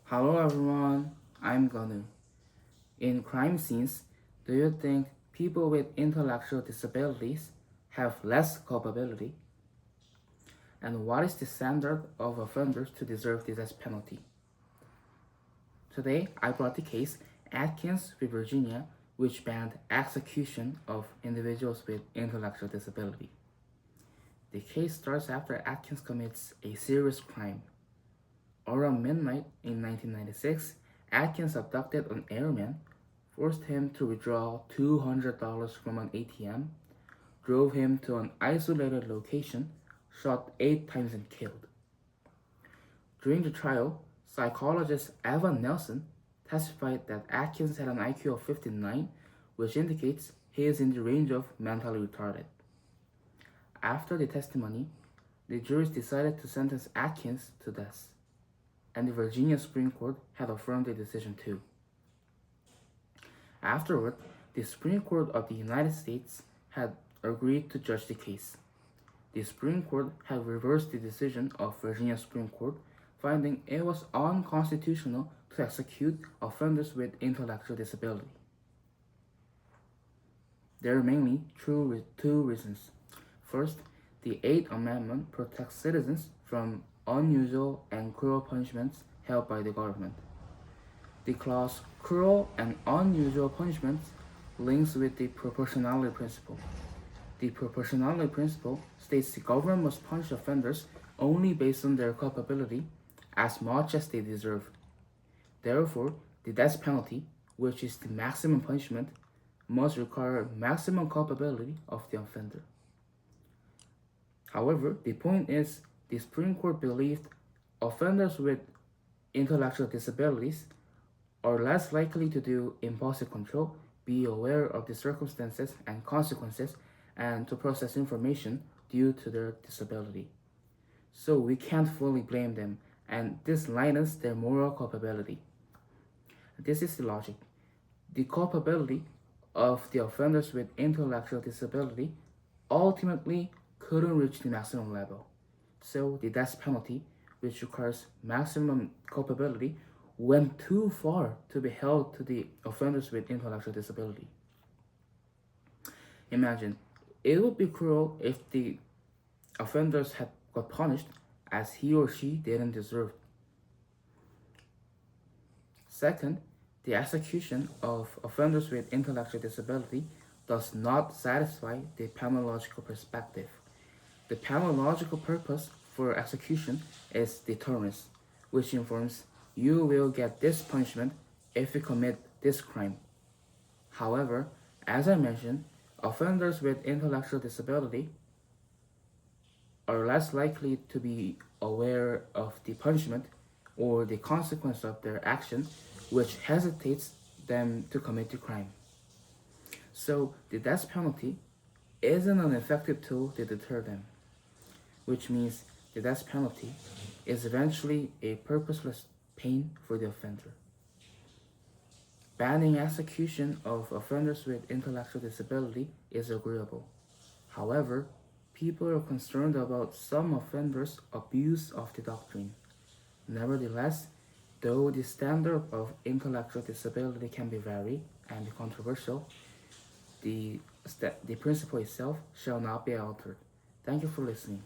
Hello everyone, I'm Ganu. In crime scenes, do you think people with intellectual disabilities have less culpability? And what is the standard of offenders to deserve the death penalty? Today, I brought the case Atkins v. Virginia, which banned execution of individuals with intellectual disability. The case starts after Atkins commits a serious crime. Around midnight in 1996, Atkins abducted an airman, forced him to withdraw $200 from an ATM, drove him to an isolated location, shot 8 times and killed. During the trial, psychologist Evan Nelson testified that Atkins had an IQ of 59, which indicates he is in the range of mentally retarded. After the testimony, the jurors decided to sentence Atkins to death, and the Virginia Supreme Court had affirmed the decision too. Afterward, the Supreme Court of the United States had agreed to judge the case. The Supreme Court had reversed the decision of Virginia Supreme Court, finding it was unconstitutional to execute offenders with intellectual disability. There are mainly two reasons. First, the Eighth Amendment protects citizens from unusual and cruel punishments held by the government. The clause cruel and unusual punishments links with the proportionality principle. The proportionality principle states the government must punish offenders only based on their culpability as much as they deserve. Therefore, the death penalty, which is the maximum punishment, must require maximum culpability of the offender. However, the point is, the Supreme Court believed offenders with intellectual disabilities are less likely to do impulsive control, be aware of the circumstances and consequences, and to process information due to their disability. So we can't fully blame them, and this lightens their moral culpability. This is the logic. The culpability of the offenders with intellectual disability ultimately couldn't reach the maximum level. So the death penalty, which requires maximum culpability, went too far to be held to the offenders with intellectual disability. Imagine, it would be cruel if the offenders had got punished as he or she didn't deserve. Second, the execution of offenders with intellectual disability does not satisfy the penological perspective. The penological purpose for execution is deterrence, which informs you will get this punishment if you commit this crime. However, as I mentioned, offenders with intellectual disability are less likely to be aware of the punishment or the consequence of their action, which hesitates them to commit the crime. So the death penalty isn't an effective tool to deter them, which means the death penalty is eventually a purposeless pain for the offender. Banning execution of offenders with intellectual disability is agreeable. However, people are concerned about some offenders' abuse of the doctrine. Nevertheless, though the standard of intellectual disability can be varied and controversial, the principle itself shall not be altered. Thank you for listening.